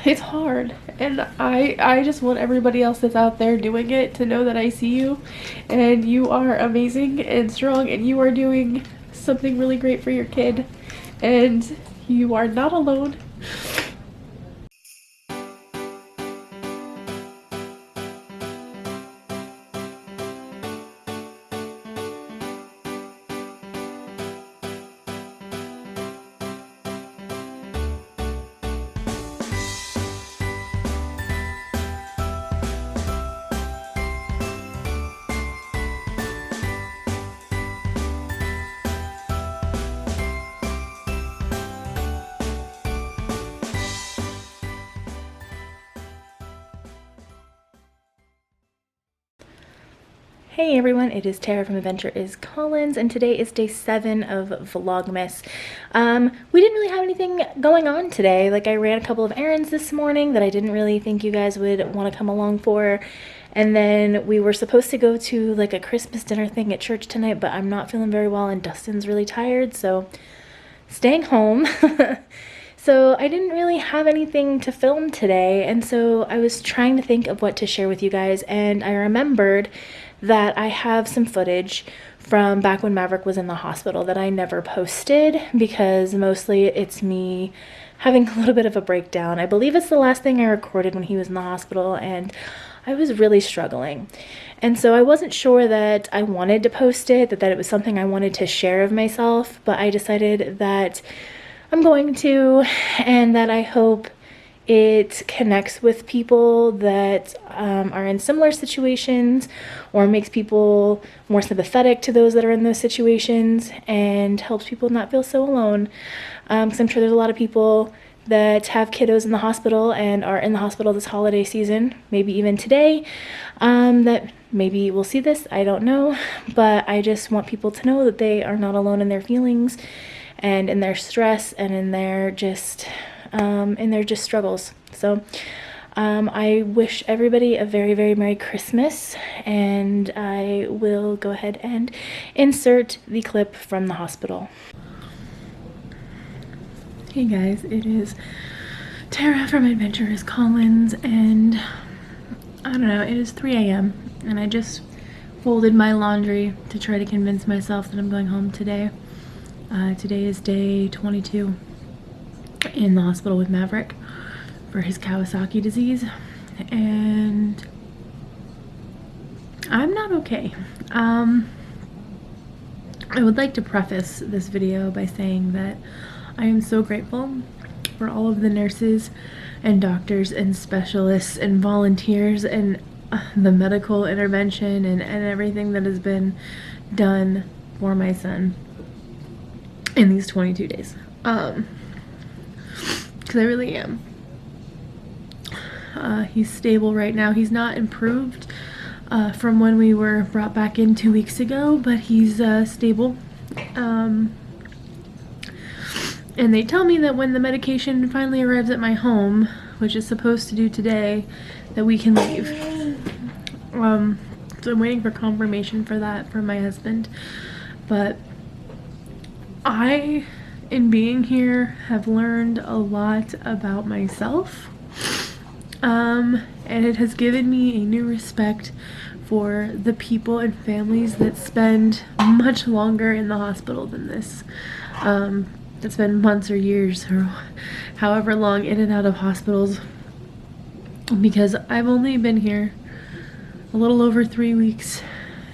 it's hard, and I just want everybody else that's out there doing it to know that I see you, and you are amazing and strong, and you are doing something really great for your kid, and you are not alone. Hey everyone, it is Tara from Adventure is Collins, and today is day 7 of Vlogmas. We didn't really have anything going on today. Like, I ran a couple of errands this morning that I didn't really think you guys would want to come along for. And then we were supposed to go to like a Christmas dinner thing at church tonight, but I'm not feeling very well and Dustin's really tired, so staying home. So I didn't really have anything to film today, and so I was trying to think of what to share with you guys, and I remembered that I have some footage from back when Maverick was in the hospital that I never posted because mostly it's me having a little bit of a breakdown. I believe it's the last thing I recorded when he was in the hospital, and I was really struggling. And so I wasn't sure that I wanted to post it, that it was something I wanted to share of myself, but I decided that I'm going to, and that I hope it connects with people that are in similar situations, or makes people more sympathetic to those that are in those situations, and helps people not feel so alone. Because I'm sure there's a lot of people that have kiddos in the hospital and are in the hospital this holiday season, maybe even today, that maybe will see this, I don't know. But I just want people to know that they are not alone in their feelings and in their stress and in their just struggles. So I wish everybody a very, very Merry Christmas, and I will go ahead and insert the clip from the hospital. Hey guys, it is Tara from Adventure is Collins, and I don't know, it is 3 a.m. and I just folded my laundry to try to convince myself that I'm going home today. Today is day 22 in the hospital with Maverick for his Kawasaki disease, and I'm not okay. I would like to preface this video by saying that I am so grateful for all of the nurses and doctors and specialists and volunteers and the medical intervention and everything that has been done for my son in these 22 days. Because I really am. He's stable right now. He's not improved from when we were brought back in 2 weeks ago, but he's stable. And they tell me that when the medication finally arrives at my home, which is supposed to do today, that we can leave. So I'm waiting for confirmation for that from my husband. But I, in being here, have learned a lot about myself. And it has given me a new respect for the people and families that spend much longer in the hospital than this. That spend months or years or however long in and out of hospitals, because I've only been here a little over 3 weeks,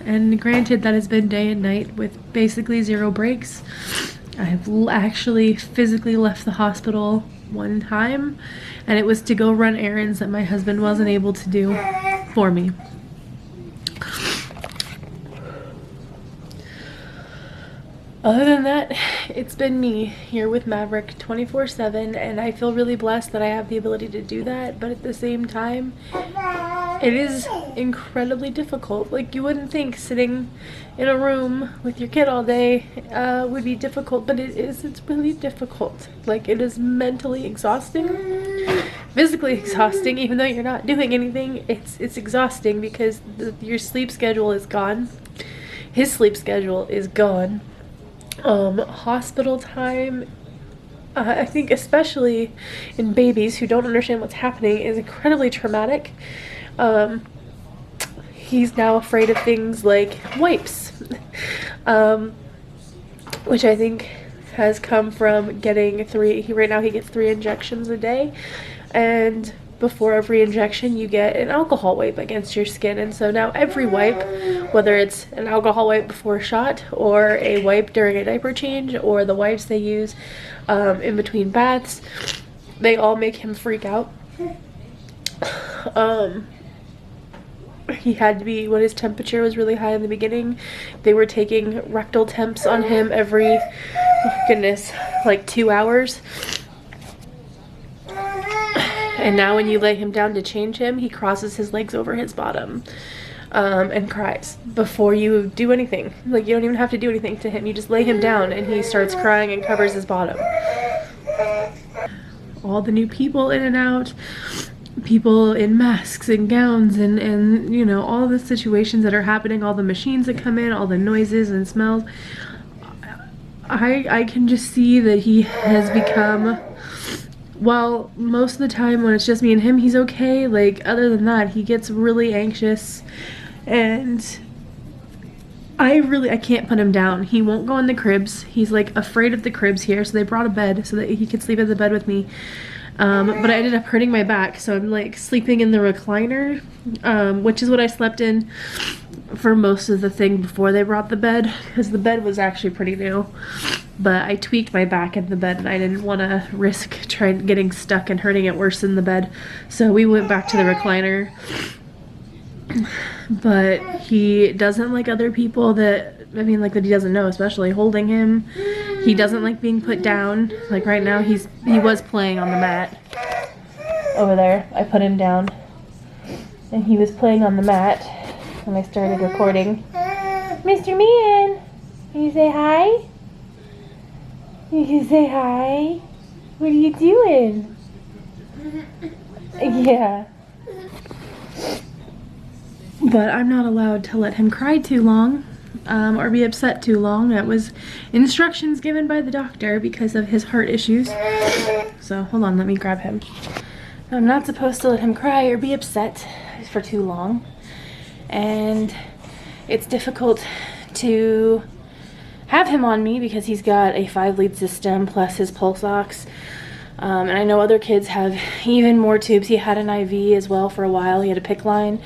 and granted that has been day and night with basically 0 breaks. I have actually physically left the hospital one time, and it was to go run errands that my husband wasn't able to do for me. Other than that, it's been me here with Maverick 24/7, and I feel really blessed that I have the ability to do that, but at the same time, it is incredibly difficult. Like, you wouldn't think sitting in a room with your kid all day would be difficult, but it is. It's really difficult. Like, it is mentally exhausting, physically exhausting, even though you're not doing anything. It's exhausting because your sleep schedule is gone. His sleep schedule is gone. Hospital time I think especially in babies who don't understand what's happening is incredibly traumatic. He's now afraid of things like wipes, which I think has come from getting right now he gets 3 injections a day, and before every injection you get an alcohol wipe against your skin. And so now every wipe, whether it's an alcohol wipe before a shot or a wipe during a diaper change or the wipes they use in between baths, they all make him freak out. He had to be, when his temperature was really high in the beginning, they were taking rectal temps on him every, oh goodness, like 2 hours. And now when you lay him down to change him, he crosses his legs over his bottom and cries before you do anything. Like, you don't even have to do anything to him. You just lay him down and he starts crying and covers his bottom. All the new people in and out, people in masks and gowns and you know, all the situations that are happening, all the machines that come in, all the noises and smells. I can just see that he has become, well, most of the time when it's just me and him, he's okay. Like, other than that, he gets really anxious, and I can't put him down. He won't go in the cribs. He's like afraid of the cribs here, so they brought a bed so that he could sleep in the bed with me. But I ended up hurting my back, so I'm like sleeping in the recliner, which is what I slept in for most of the thing before they brought the bed, because the bed was actually pretty new. But I tweaked my back in the bed and I didn't want to risk getting stuck and hurting it worse in the bed. So we went back to the recliner. But he doesn't like other people that he doesn't know, especially holding him. He doesn't like being put down. Like right now he was playing on the mat over there. I put him down and he was playing on the mat when I started recording. Mr. Man, can you say hi? You can say hi. What are you doing? Yeah. But I'm not allowed to let him cry too long or be upset too long. That was instructions given by the doctor because of his heart issues. So hold on, let me grab him. I'm not supposed to let him cry or be upset for too long. And it's difficult to have him on me because he's got a 5-lead system plus his pulse ox. And I know other kids have even more tubes. He had an IV as well for a while. He had a PICC line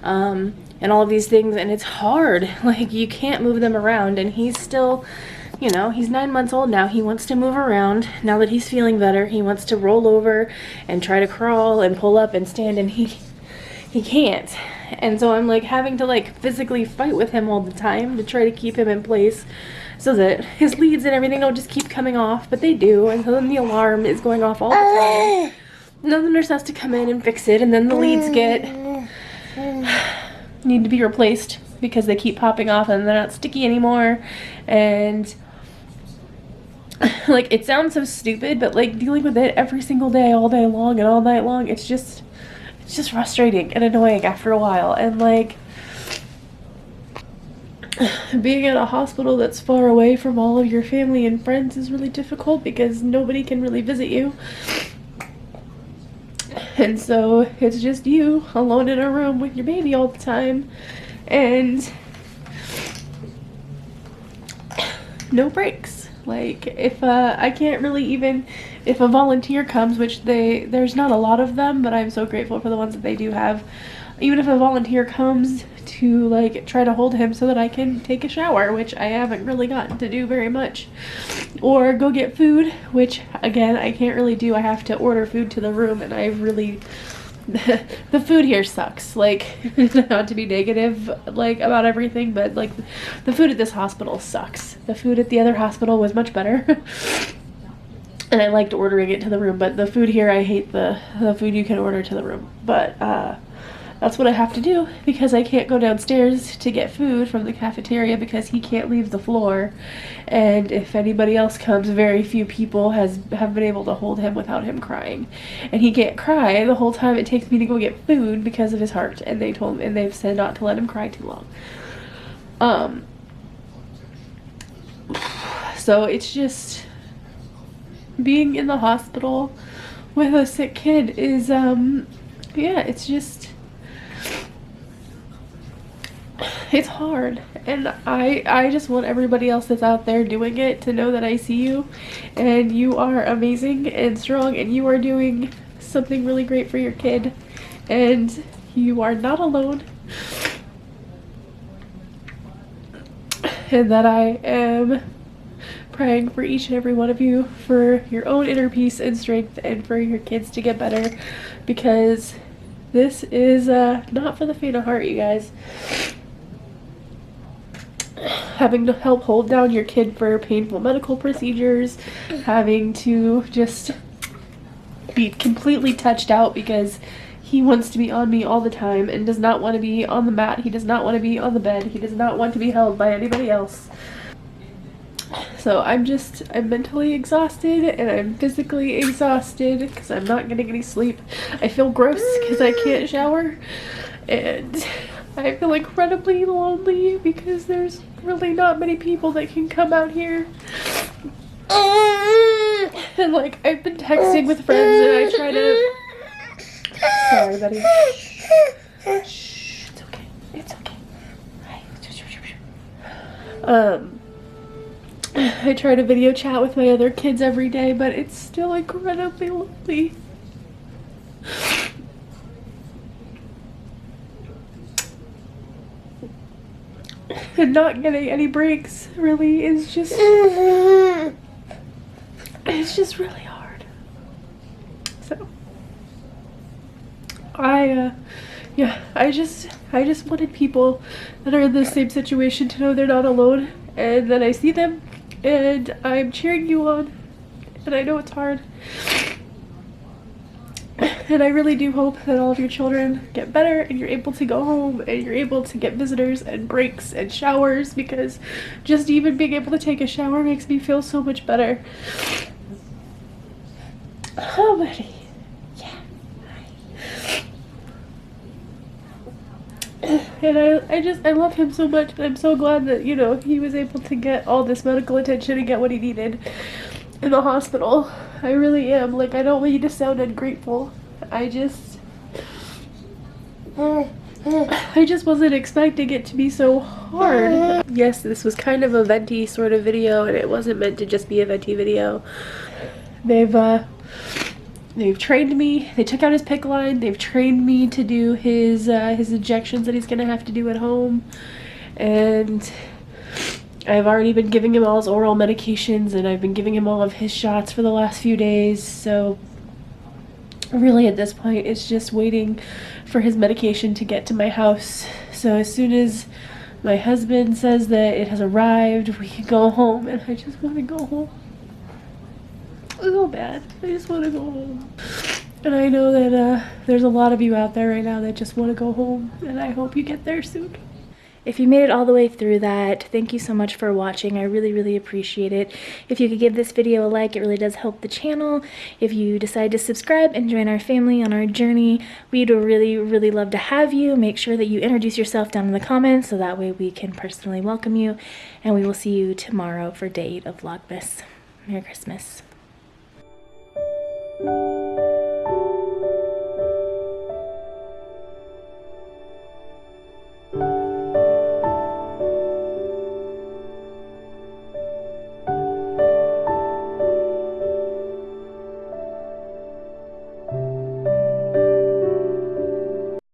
and all of these things. And it's hard. Like, you can't move them around. And he's still, you know, he's 9 months old now. He wants to move around. Now that he's feeling better, he wants to roll over and try to crawl and pull up and stand. And he can't. And so I'm like having to like physically fight with him all the time to try to keep him in place so that his leads and everything don't just keep coming off, but they do. And so then the alarm is going off all the time. And then the nurse has to come in and fix it, and then the leads need to be replaced because they keep popping off and they're not sticky anymore. And like, it sounds so stupid, but like dealing with it every single day, all day long and all night long, it's just frustrating and annoying after a while. And like, being at a hospital that's far away from all of your family and friends is really difficult because nobody can really visit you. And so it's just you alone in a room with your baby all the time, and no breaks. Like, if I can't really, even if a volunteer comes, which there's not a lot of them, but I'm so grateful for the ones that they do have. Even if a volunteer comes to like try to hold him so that I can take a shower, which I haven't really gotten to do very much, or go get food, which again I can't really do. I have to order food to the room, and I really the food here sucks. Like, not to be negative like about everything, but like the food at this hospital sucks. The food at the other hospital was much better. And I liked ordering it to the room, but the food here, I hate the food you can order to the room. But that's what I have to do because I can't go downstairs to get food from the cafeteria because he can't leave the floor. And if anybody else comes, very few people have been able to hold him without him crying. And he can't cry the whole time it takes me to go get food because of his heart. And they've said not to let him cry too long. So it's just being in the hospital with a sick kid is, yeah, it's just, it's hard. And I just want everybody else that's out there doing it to know that I see you, and you are amazing and strong, and you are doing something really great for your kid, and you are not alone. And that I am praying for each and every one of you for your own inner peace and strength, and for your kids to get better, because this is not for the faint of heart, you guys. Having to help hold down your kid for painful medical procedures, having to just be completely touched out because he wants to be on me all the time and does not want to be on the mat, he does not want to be on the bed, he does not want to be held by anybody else. So I'm mentally exhausted, and I'm physically exhausted because I'm not getting any sleep. I feel gross because I can't shower, and I feel incredibly lonely because there's really not many people that can come out here. And like, I've been texting with friends, and I try to... Sorry, buddy. Shh. It's okay. It's okay. I try to video chat with my other kids every day, but it's still incredibly lonely. And not getting any breaks really is just, it's just really hard. So I just wanted people that are in the same situation to know they're not alone, and that I see them, and I'm cheering you on, and I know it's hard. And I really do hope that all of your children get better, and you're able to go home, and you're able to get visitors and breaks and showers, because just even being able to take a shower makes me feel so much better. Oh, buddy. Yeah. And I love him so much, and I'm so glad that, you know, he was able to get all this medical attention and get what he needed in the hospital. I really am. Like, I don't mean to sound ungrateful. I just wasn't expecting it to be so hard. Yes, this was kind of a venti sort of video, and it wasn't meant to just be a venti video. They've trained me. They took out his PICC line. They've trained me to do his injections that he's gonna have to do at home, and I've already been giving him all his oral medications, and I've been giving him all of his shots for the last few days. So really at this point, it's just waiting for his medication to get to my house. So as soon as my husband says that it has arrived, we can go home, and I just want to go home. So bad. I just want to go home. And I know that there's a lot of you out there right now that just want to go home, and I hope you get there soon. If you made it all the way through that, thank you so much for watching. I really, really appreciate it. If you could give this video a like, it really does help the channel. If you decide to subscribe and join our family on our journey, we'd really, really love to have you. Make sure that you introduce yourself down in the comments, so that way we can personally welcome you. And we will see you tomorrow for day 8 of Vlogmas. Merry Christmas.